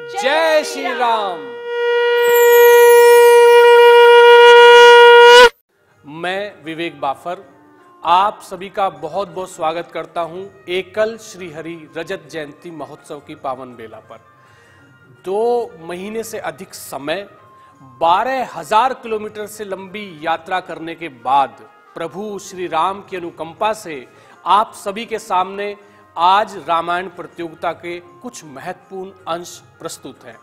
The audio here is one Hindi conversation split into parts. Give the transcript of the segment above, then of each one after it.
जय श्री राम। मैं विवेक बाफर आप सभी का बहुत बहुत स्वागत करता हूं एकल श्री हरि रजत जयंती महोत्सव की पावन बेला पर। 2 महीने से अधिक समय 12,000 किलोमीटर से लंबी यात्रा करने के बाद प्रभु श्री राम की अनुकंपा से आप सभी के सामने आज रामायण प्रतियोगिता के कुछ महत्वपूर्ण अंश प्रस्तुत हैं।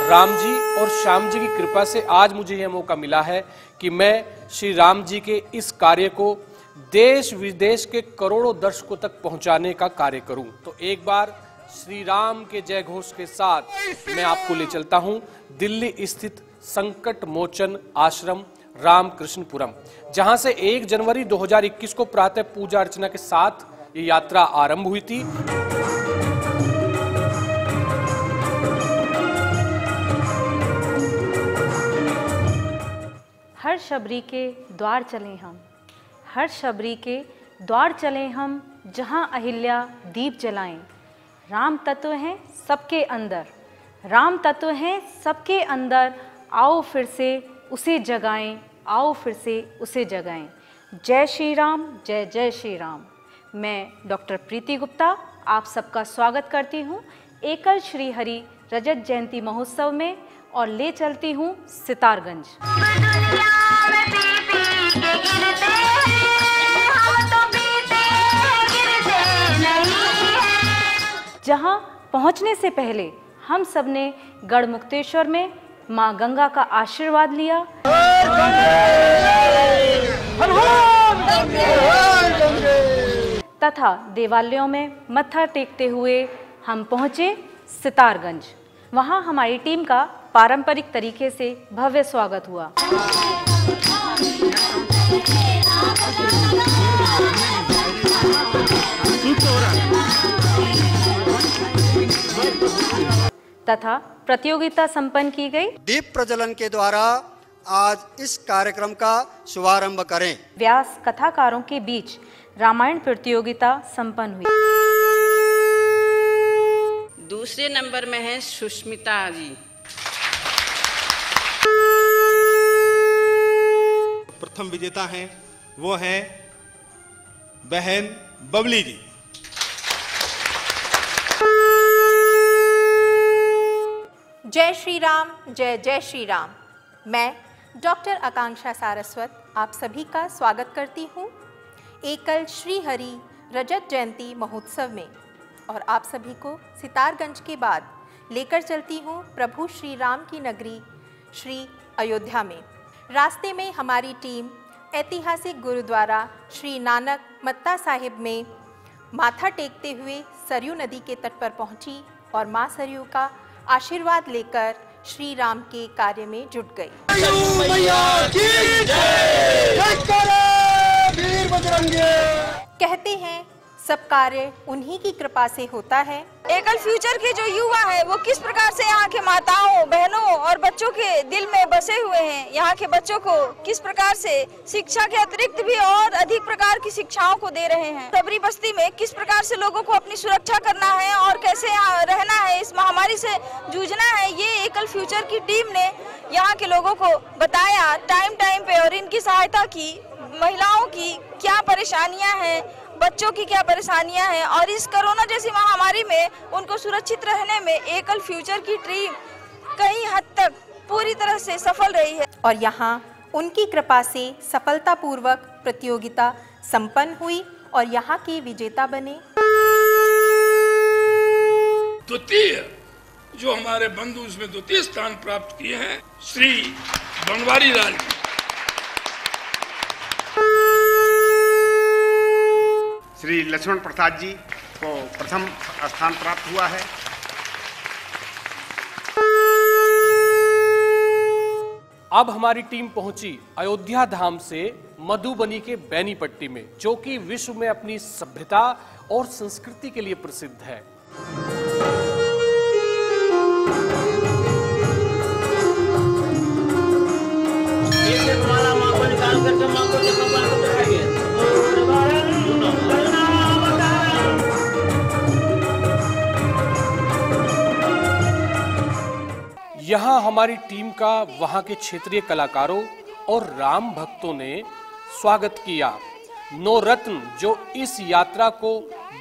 राम जी और श्याम जी की कृपा से आज मुझे यह मौका मिला है कि मैं श्री राम जी के इस कार्य को देश विदेश के करोड़ों दर्शकों तक पहुंचाने का कार्य करूं। तो एक बार श्री राम के जय घोष के साथ मैं आपको ले चलता हूं दिल्ली स्थित संकट मोचन आश्रम रामकृष्णपुरम, जहां से 1 जनवरी 2021 को प्रातः पूजा अर्चना के साथ ये यात्रा आरंभ हुई थी। हर शबरी के द्वार चले हम, हर शबरी के द्वार चले हम, जहाँ अहिल्या दीप जलाएं। राम तत्व हैं सबके अंदर, राम तत्व हैं सबके अंदर, आओ फिर से उसे जगाएं, आओ फिर से उसे जगाएं। जय श्री राम, जय जय श्री राम। मैं डॉक्टर प्रीति गुप्ता आप सबका स्वागत करती हूँ एकल श्री हरि रजत जयंती महोत्सव में और ले चलती हूँ सितारगंज। जहाँ पहुँचने से पहले हम सब ने गढ़मुक्तेश्वर में माँ गंगा का आशीर्वाद लिया तथा देवालयों में मत्था टेकते हुए हम पहुँचे सितारगंज। वहाँ हमारी टीम का पारंपरिक तरीके से भव्य स्वागत हुआ। तथा प्रतियोगिता संपन्न की गई। दीप प्रज्वलन के द्वारा आज इस कार्यक्रम का शुभारंभ करें। व्यास कथाकारों के बीच रामायण प्रतियोगिता संपन्न हुई। दूसरे नंबर में है सुष्मिता जी। प्रथम विजेता हैं वो हैं बहन बबली जी। जय श्री राम, जय जय श्री राम। मैं डॉक्टर आकांक्षा सारस्वत आप सभी का स्वागत करती हूँ एकल श्री हरि रजत जयंती महोत्सव में और आप सभी को सितारगंज के बाद लेकर चलती हूँ प्रभु श्री राम की नगरी श्री अयोध्या में। रास्ते में हमारी टीम ऐतिहासिक गुरुद्वारा श्री नानक मत्ता साहिब में माथा टेकते हुए सरयू नदी के तट पर पहुँची और माँ सरयू का आशीर्वाद लेकर श्री राम के कार्य में जुट गई। कहते हैं सब कार्य उन्हीं की कृपा से होता है। एकल फ्यूचर के जो युवा है वो किस प्रकार से यहाँ के माताओं, बहनों और बच्चों के दिल में बसे हुए हैं। यहाँ के बच्चों को किस प्रकार से शिक्षा के अतिरिक्त भी और अधिक प्रकार की शिक्षाओं को दे रहे हैं। सबरी बस्ती में किस प्रकार से लोगों को अपनी सुरक्षा करना है और कैसे यहाँ रहना है, इस महामारी से जूझना है, ये एकल फ्यूचर की टीम ने यहाँ के लोगों को बताया टाइम पे और इनकी सहायता की। महिलाओं की क्या परेशानियाँ हैं, बच्चों की क्या परेशानियां हैं और इस कोरोना जैसी महामारी में उनको सुरक्षित रहने में एकल फ्यूचर की टीम कई हद तक पूरी तरह से सफल रही है। और यहाँ उनकी कृपा से सफलतापूर्वक प्रतियोगिता संपन्न हुई और यहाँ के विजेता बने द्वितीय जो हमारे बंधु उसमें द्वितीय स्थान प्राप्त किए हैं श्री बनवारी लाल जी। श्री लक्ष्मण प्रसाद जी को प्रथम स्थान प्राप्त हुआ है। अब हमारी टीम पहुंची अयोध्या धाम से मधुबनी के बेनीपट्टी में, जो कि विश्व में अपनी सभ्यता और संस्कृति के लिए प्रसिद्ध है। यहाँ हमारी टीम का वहाँ के क्षेत्रीय कलाकारों और राम भक्तों ने स्वागत किया। नवरत्न जो इस यात्रा को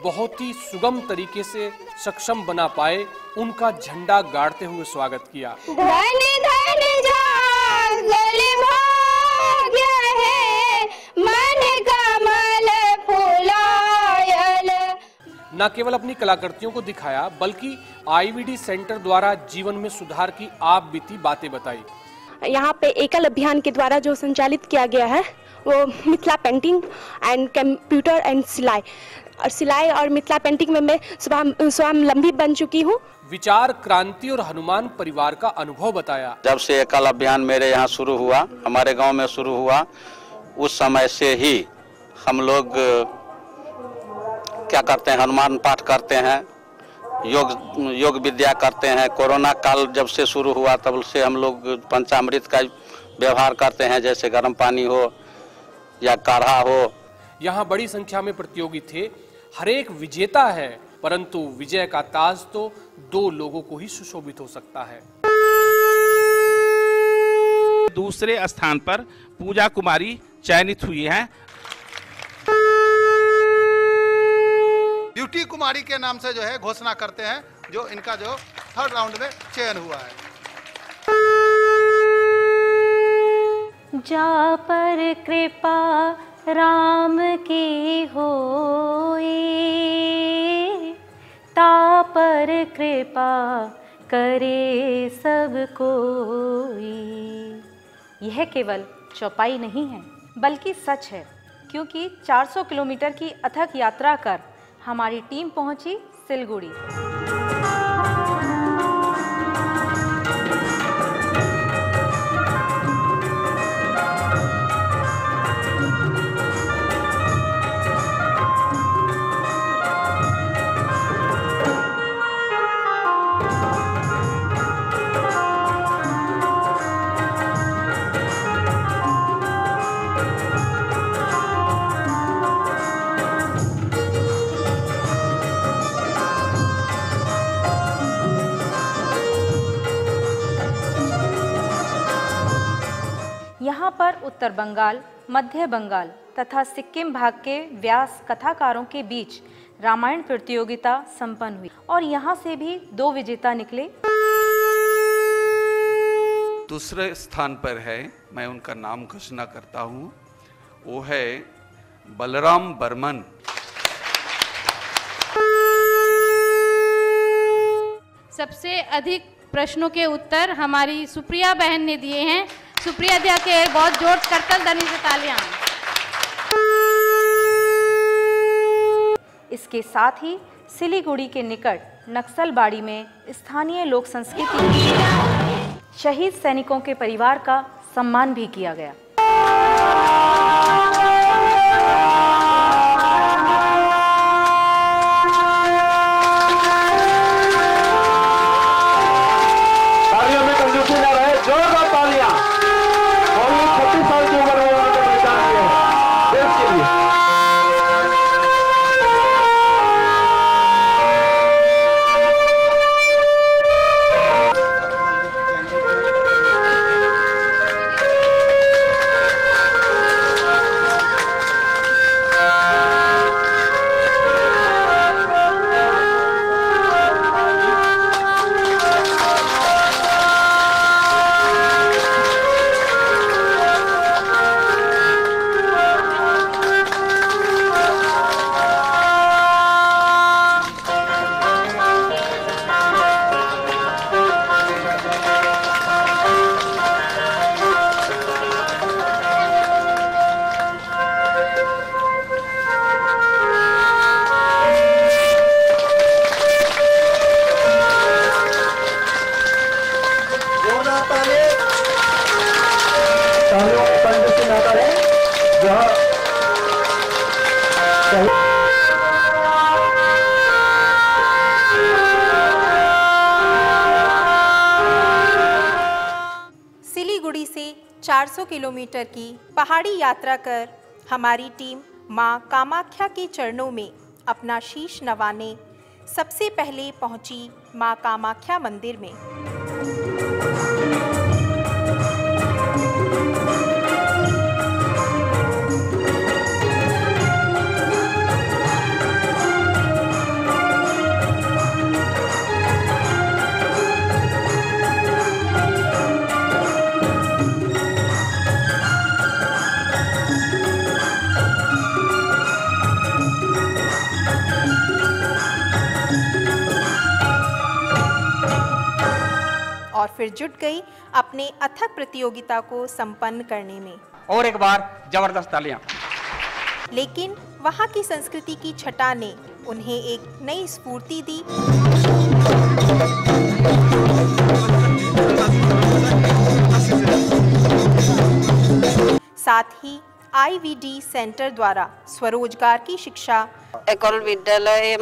बहुत ही सुगम तरीके से सक्षम बना पाए, उनका झंडा गाड़ते हुए स्वागत किया। धन धन जागल भाग्य है, मन कमल फुलायल। न केवल अपनी कलाकृतियों को दिखाया, बल्कि IVD सेंटर द्वारा जीवन में सुधार की आप बीती बातें बताई। यहाँ पे एकल अभियान के द्वारा जो संचालित किया गया है वो Mithila painting and computer and सिलाई, और सिलाई और मिथिला पेंटिंग में मैं स्वावलंबी बन चुकी हूँ। विचार क्रांति और हनुमान परिवार का अनुभव बताया। जब से एकल अभियान मेरे यहाँ शुरू हुआ, हमारे गांव में शुरू हुआ, उस समय से ही हम लोग क्या करते हैं, हनुमान पाठ करते हैं, योग विद्या करते हैं। कोरोना काल जब से शुरू हुआ तब से हम लोग पंचामृत का व्यवहार करते हैं, जैसे गर्म पानी हो या काढ़ा हो। यहाँ बड़ी संख्या में प्रतियोगी थे। हर एक विजेता है, परंतु विजय का ताज तो 2 लोगों को ही सुशोभित हो सकता है। दूसरे स्थान पर पूजा कुमारी चयनित हुई हैं। ब्यूटी कुमारी के नाम से जो है घोषणा करते हैं, जो इनका जो 3rd राउंड में चयन हुआ है। जा पर कृपा राम की होई, ता पर कृपा करे सब कोई। यह केवल चौपाई नहीं है, बल्कि सच है, क्योंकि 400 किलोमीटर की अथक यात्रा कर हमारी टीम पहुंची सिलगुड़ी। यहाँ पर उत्तर बंगाल, मध्य बंगाल तथा सिक्किम भाग के व्यास कथाकारों के बीच रामायण प्रतियोगिता संपन्न हुई और यहाँ से भी 2 विजेता निकले। दूसरे स्थान पर है, मैं उनका नाम घोषणा करता हूँ, वो है बलराम बर्मन। सबसे अधिक प्रश्नों के उत्तर हमारी सुप्रिया बहन ने दिए हैं। सुप्रिया दिया के बहुत जोर करतल ध्वनि से तालियां। इसके साथ ही सिलीगुड़ी के निकट नक्सलबाड़ी में स्थानीय लोक संस्कृति शहीद सैनिकों के परिवार का सम्मान भी किया गया। सिलीगुड़ी से 400 किलोमीटर की पहाड़ी यात्रा कर हमारी टीम मां कामाख्या के चरणों में अपना शीश नवाने सबसे पहले पहुंची मां कामाख्या मंदिर में। और फिर जुट गई अपने अथक प्रतियोगिता को संपन्न करने में। और एक बार जबरदस्त तालियां। लेकिन वहाँ की संस्कृति की छटा ने उन्हें एक नई स्फूर्ति दी। साथ ही IVD सेंटर द्वारा स्वरोजगार की शिक्षा, एकल विद्यालय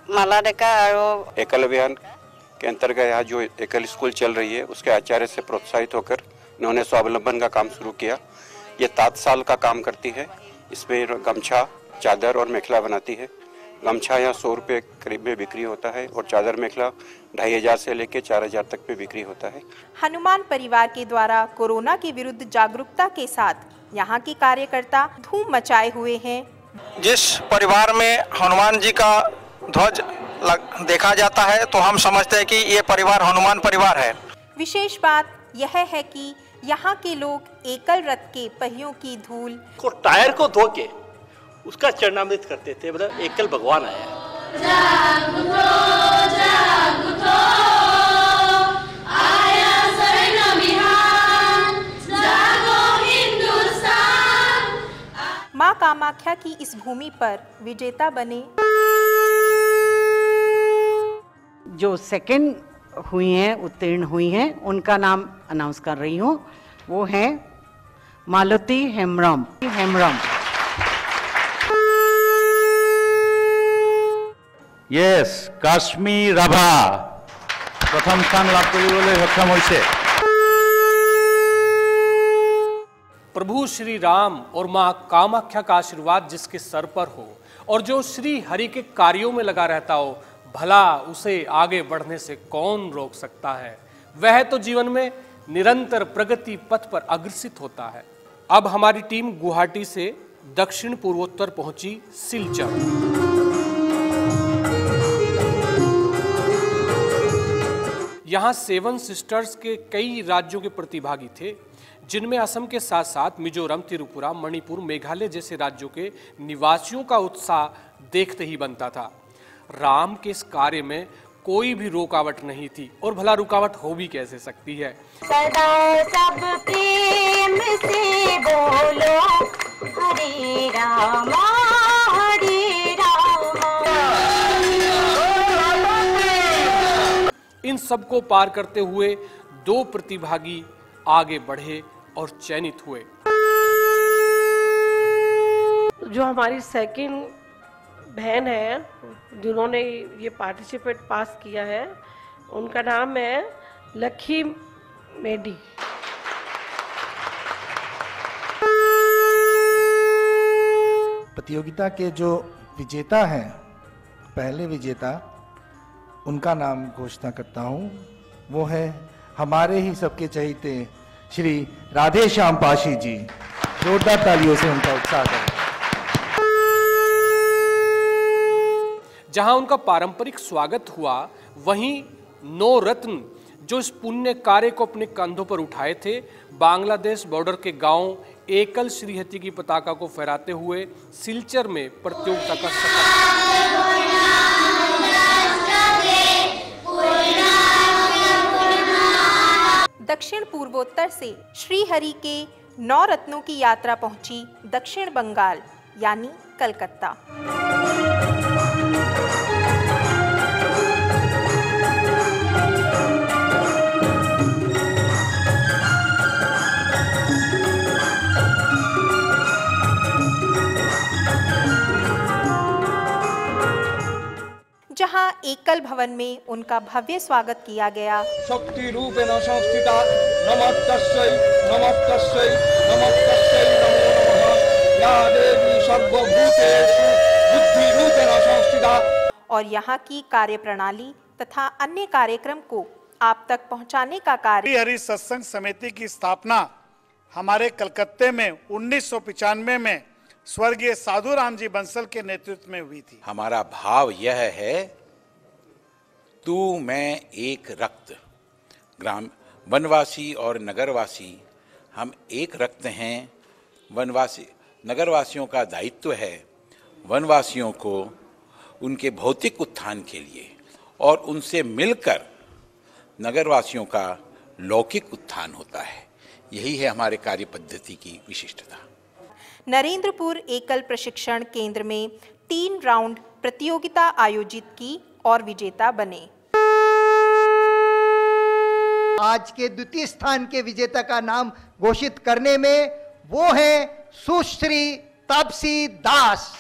माला डेका और एकल अभियान के अंतर्गत यहाँ जो एकल स्कूल चल रही है उसके आचार्य से प्रोत्साहित होकर इन्होंने स्वावलंबन का काम शुरू किया। ये 7 साल का काम करती है। इसमें गमछा, चादर और मेखला बनाती है। गमछा यहाँ 100 रुपये करीब में बिक्री होता है और चादर मेखला 2500 से लेकर 4000 तक में बिक्री होता है। हनुमान परिवार के द्वारा कोरोना के विरुद्ध जागरूकता के साथ यहाँ के कार्यकर्ता धूम मचाए हुए हैं। जिस परिवार में हनुमान जी का ध्वज देखा जाता है तो हम समझते हैं कि ये परिवार हनुमान परिवार है। विशेष बात यह है कि यहाँ के लोग एकल रथ के पहियों की धूल को टायर को धो के उसका चरणामृत करते थे। मतलब एकल भगवान आया है। माँ कामाख्या की इस भूमि पर विजेता बने। जो सेकंड हुई हैं, उत्तीर्ण हुई हैं, उनका नाम अनाउंस कर रही हूँ। वो हैं मालती हेम्ब्रम। यस, काश्मीर राभा प्रथम स्थान लाभ কৰিবলৈ सक्षम হৈছে। प्रभु श्री राम और मां कामाख्या का आशीर्वाद जिसके सर पर हो और जो श्री हरि के कार्यों में लगा रहता हो, भला उसे आगे बढ़ने से कौन रोक सकता है। वह तो जीवन में निरंतर प्रगति पथ पर अग्रसित होता है। अब हमारी टीम गुवाहाटी से दक्षिण पूर्वोत्तर पहुंची सिलचर। यहाँ 7 सिस्टर्स के कई राज्यों के प्रतिभागी थे, जिनमें असम के साथ साथ मिजोरम, त्रिपुरा, मणिपुर, मेघालय जैसे राज्यों के निवासियों का उत्साह देखते ही बनता था। राम के इस कार्य में कोई भी रुकावट नहीं थी और भला रुकावट हो भी कैसे सकती है। सदा सब प्रेम से बोलो हरे रामा हरे रामा। इन सबको पार करते हुए 2 प्रतिभागी आगे बढ़े और चयनित हुए। जो हमारी सेकंड बहन है जिन्होंने ये पार्टिसिपेट पास किया है, उनका नाम है लखी मेडी। प्रतियोगिता के जो विजेता हैं, पहले विजेता, उनका नाम घोषणा करता हूं। वो है हमारे ही सबके चहेते श्री राधे श्याम पाशी जी। जोरदार तालियों से उनका उत्साह करें। जहां उनका पारंपरिक स्वागत हुआ, वहीं 9 रत्न जो इस पुण्य कार्य को अपने कंधों पर उठाए थे, बांग्लादेश बॉर्डर के गांव एकल श्रीहरि की पताका को फहराते हुए सिलचर में प्रतियोगिता का दक्षिण पूर्वोत्तर से श्रीहरि के 9 रत्नों की यात्रा पहुंची दक्षिण बंगाल यानी कलकत्ता। जहां एकल भवन में उनका भव्य स्वागत किया गया। शक्ति रूपेण संस्थिता नमस्तस्यै नमस्तस्यै नमस्तस्यै नमो नमः या देवी सर्वभूतेषु बुद्धि रूपेण संस्थिता। और यहाँ की कार्यप्रणाली तथा अन्य कार्यक्रम को आप तक पहुँचाने का कार्य। श्रीहरि सत्संग समिति की स्थापना हमारे कलकत्ते में 1995 में स्वर्गीय साधु राम जी बंसल के नेतृत्व में हुई थी। हमारा भाव यह है, तू मैं एक रक्त। ग्राम वनवासी और नगरवासी हम एक रक्त हैं। वनवासी नगरवासियों का दायित्व है वनवासियों को उनके भौतिक उत्थान के लिए और उनसे मिलकर नगरवासियों का लौकिक उत्थान होता है। यही है हमारे कार्य पद्धति की विशिष्टता। नरेंद्रपुर एकल प्रशिक्षण केंद्र में 3 राउंड प्रतियोगिता आयोजित की और विजेता बने। आज के द्वितीय स्थान के विजेता का नाम घोषित करने में वो है सुश्री तापसी दास।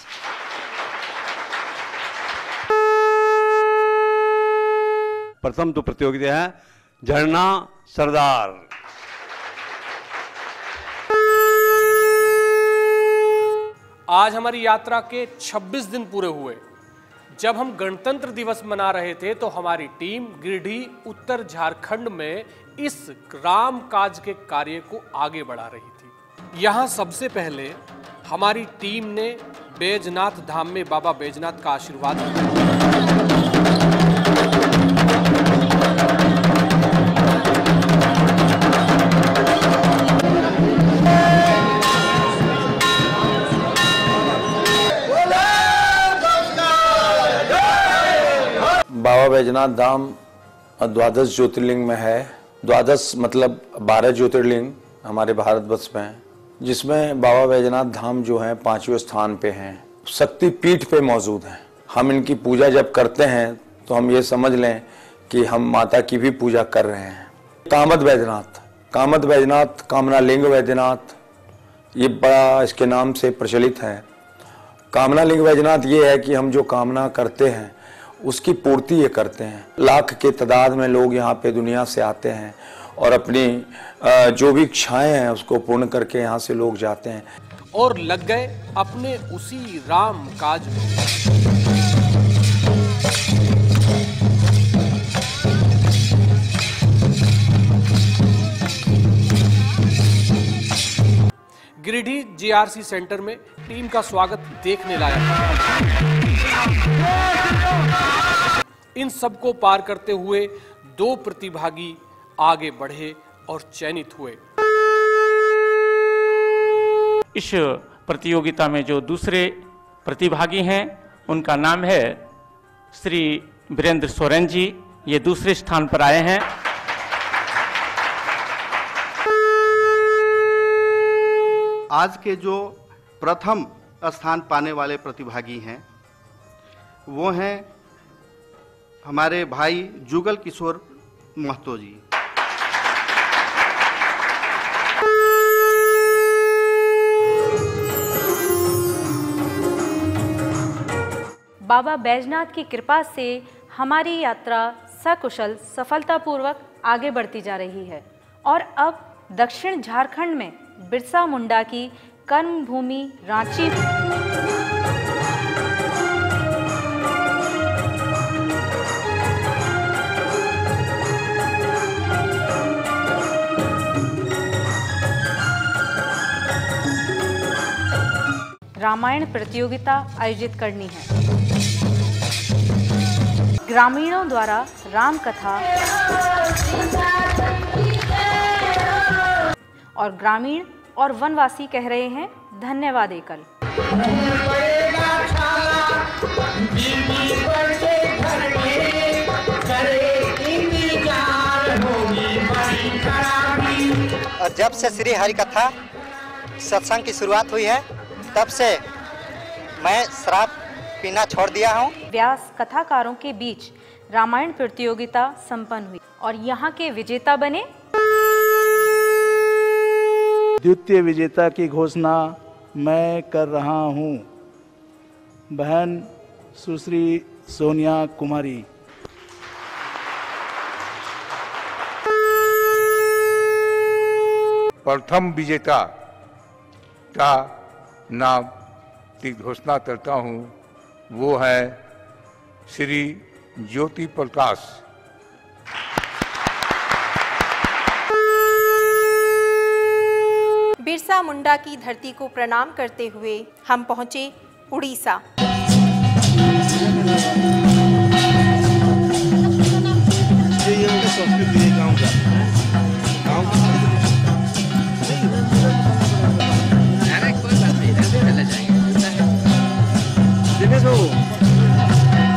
प्रथम तो प्रतियोगिता है झरना सरदार। आज हमारी यात्रा के 26 दिन पूरे हुए। जब हम गणतंत्र दिवस मना रहे थे तो हमारी टीम गिरिडीह उत्तर झारखंड में इस राम काज के कार्य को आगे बढ़ा रही थी। यहाँ सबसे पहले हमारी टीम ने बैजनाथ धाम में बाबा बैजनाथ का आशीर्वाद लिया। बाबा बैजनाथ धाम द्वादश ज्योतिर्लिंग में है। द्वादश मतलब 12 ज्योतिर्लिंग हमारे भारतवर्ष में है, जिसमें बाबा बैजनाथ धाम जो है 5वें स्थान पे हैं, शक्ति पीठ पे मौजूद हैं। हम इनकी पूजा जब करते हैं तो हम ये समझ लें कि हम माता की भी पूजा कर रहे हैं। कामद बैजनाथ, कामना लिंग बैजनाथ, ये बड़ा इसके नाम से प्रचलित है। कामना लिंग बैजनाथ ये है कि हम जो कामना करते हैं उसकी पूर्ति ये करते हैं। लाख के तादाद में लोग यहाँ पे दुनिया से आते हैं और अपनी जो भी इच्छाएं हैं उसको पूर्ण करके यहाँ से लोग जाते हैं और लग गए अपने उसी राम काज में। गिरिडीह जीआरसी सेंटर में टीम का स्वागत देखने लायक था। इन सबको पार करते हुए 2 प्रतिभागी आगे बढ़े और चयनित हुए। इस प्रतियोगिता में जो दूसरे प्रतिभागी हैं उनका नाम है श्री वीरेंद्र सोरेन जी। ये दूसरे स्थान पर आए हैं। आज के जो प्रथम स्थान पाने वाले प्रतिभागी हैं वो हैं हमारे भाई जुगल किशोर महतो जी। बाबा बैजनाथ की कृपा से हमारी यात्रा सकुशल सफलतापूर्वक आगे बढ़ती जा रही है और अब दक्षिण झारखंड में बिरसा मुंडा की कर्मभूमि रांची रामायण प्रतियोगिता आयोजित करनी है। ग्रामीणों द्वारा राम कथा और ग्रामीण और वनवासी कह रहे हैं धन्यवाद एकल। और जब से श्री हरि कथा सत्संग की शुरुआत हुई है तब से मैं शराब पीना छोड़ दिया हूँ। व्यास कथाकारों के बीच रामायण प्रतियोगिता संपन्न हुई और यहाँ के विजेता बने। द्वितीय विजेता की घोषणा मैं कर रहा हूँ, बहन सुश्री सोनिया कुमारी। प्रथम विजेता का नाम की घोषणा करता हूँ, वो है श्री ज्योति प्रकाश। बिरसा मुंडा की धरती को प्रणाम करते हुए हम पहुंचे उड़ीसा।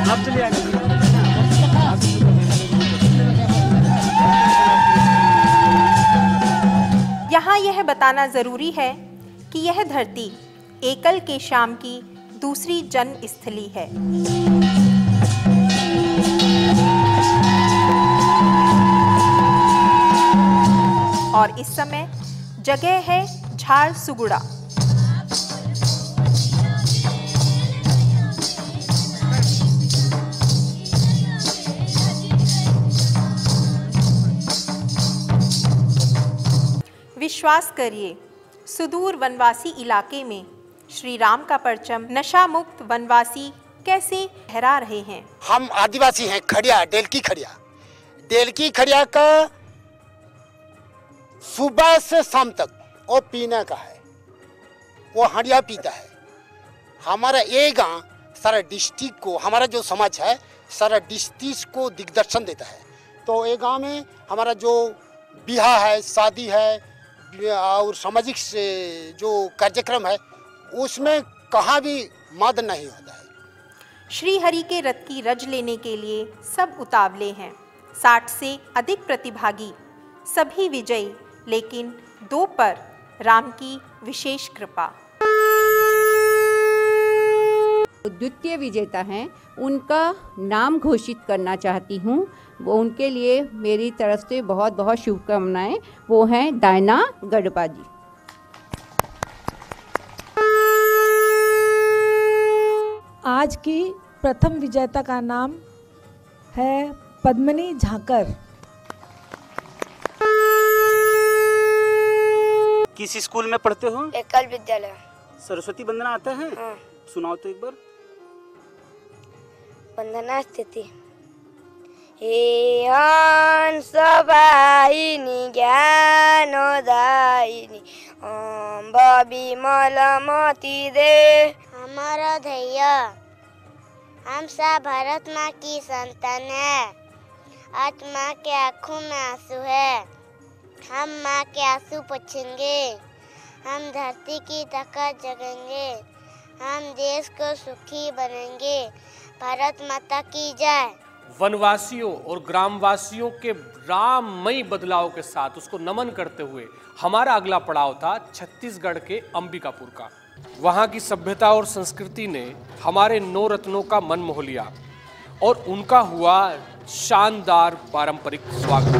आप चलिए यहाँ यह बताना जरूरी है कि यह धरती एकल के श्याम की दूसरी जन्म स्थली है। और इस समय जगह है झारसुगुड़ा। विश्वास करिए, सुदूर वनवासी इलाके में श्री राम का परचम नशा मुक्त वनवासी कैसे लहरा रहे हैं। हम आदिवासी हैं, खड़िया, डेलकी खड़िया। डेलकी खड़िया का सुबह से शाम तक वो पीने का है, वो हंडिया पीता है। हमारा ये गांव सारा डिस्ट्रिक्ट को, हमारा जो समाज है सारा डिस्ट्रिक्ट को दिग्दर्शन देता है। तो ये गांव में हमारा जो बिहा है, शादी है और सामाजिक जो कार्यक्रम है उसमें कहाँ भी मद नहीं होता है। श्री हरि के रथ की रज लेने के लिए सब उतावले हैं। 60 से अधिक प्रतिभागी, सभी विजयी, लेकिन 2 पर राम की विशेष कृपा। द्वितीय विजेता हैं, उनका नाम घोषित करना चाहती हूँ। वो उनके लिए मेरी तरफ से बहुत बहुत शुभकामनाएं। वो हैं डायना गढ़पा जी। आज की प्रथम विजेता का नाम है पद्मिनी झाकर। किस स्कूल में पढ़ते हो? एकल विद्यालय। सरस्वती वंदना आता है? हाँ। सुनाओ तो एक बार। वंदना स्थिति। हे हंस वाहिनी ज्ञानदायिनी अम्ब विमलमति दे। हमारा ध्येय, हम सब भारत माँ की संतान है। आज माँ के आँखों में आंसू है, हम माँ के आंसू पोंछेंगे। हम धरती की ताकत जगाएंगे, हम देश को सुखी बनाएंगे। भारत माता की जय। वनवासियों और ग्रामवासियों के राममयी बदलाव के साथ उसको नमन करते हुए हमारा अगला पड़ाव था छत्तीसगढ़ के अंबिकापुर का। वहां की सभ्यता और संस्कृति ने हमारे 9 रत्नों का मन मोह लिया और उनका हुआ शानदार पारंपरिक स्वागत।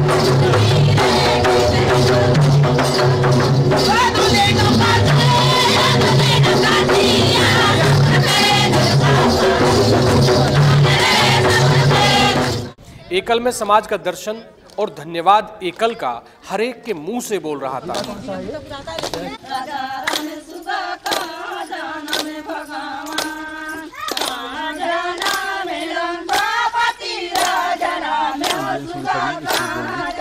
एकल में समाज का दर्शन और धन्यवाद एकल का हर एक के मुंह से बोल रहा था।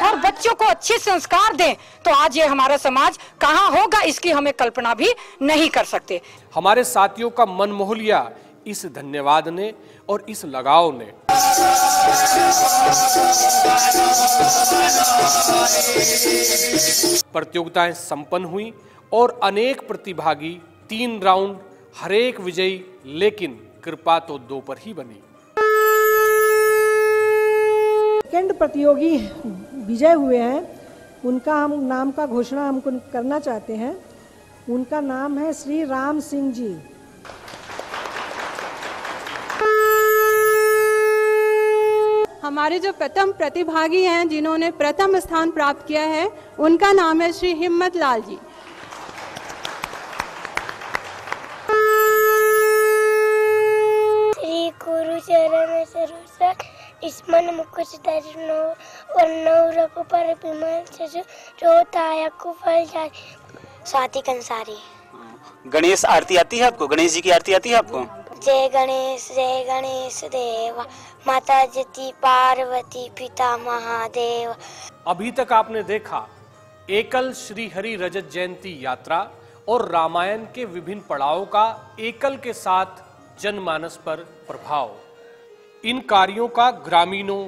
और बच्चों को अच्छे संस्कार दें तो आज ये हमारा समाज कहाँ होगा इसकी हमें कल्पना भी नहीं कर सकते। हमारे साथियों का मन मोह लिया इस धन्यवाद ने और इस लगाव ने। प्रतियोगिताएं संपन्न हुई और अनेक प्रतिभागी 3 राउंड, हर एक विजयी, लेकिन कृपा तो 2 पर ही बनी। सेकंड प्रतियोगी विजय हुए हैं, उनका हम नाम का घोषणा हमको करना चाहते हैं। उनका नाम है श्री राम सिंह जी। हमारे जो प्रथम प्रतिभागी हैं जिन्होंने प्रथम स्थान प्राप्त किया है, उनका नाम है श्री हिम्मत लाल जी। श्री गुरु चरण सरोज स्मरण मुकुट धरिनो वर्णो रघुबर विमल जसु जो दायक फल जाय। स्वाति कंसारी। गणेश आरती आती है आपको? गणेश जी की आरती आती है आपको? जय गणेश देवा, माता जति पार्वती, पिता महादेव। अभी तक आपने देखा एकल श्री हरि रजत जयंती यात्रा और रामायण के विभिन्न पड़ावों का एकल के साथ जनमानस पर प्रभाव। इन कार्यों का ग्रामीणों,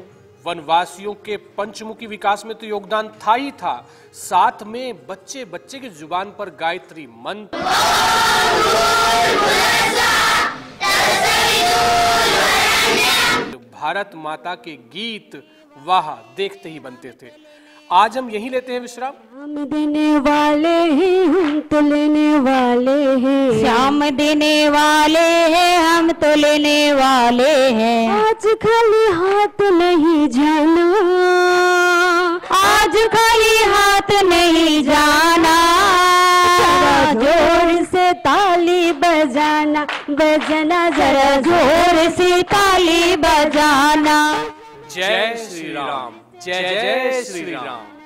वनवासियों के पंचमुखी विकास में तो योगदान था ही था, साथ में बच्चे बच्चे की जुबान पर गायत्री मंत्र, भारत माता के गीत वाह देखते ही बनते थे। आज हम यहीं लेते हैं विश्राम। श्याम देने वाले हैं हम तो लेने वाले हैं, श्याम देने वाले हैं हम तो लेने वाले हैं। आज खाली हाथ नहीं जाना, आज खाली हाथ नहीं जाना। जरा जोर से ताली बजाना, बजाना जरा जोर से ताली बजाना। जय श्री राम, जय जय श्री राम।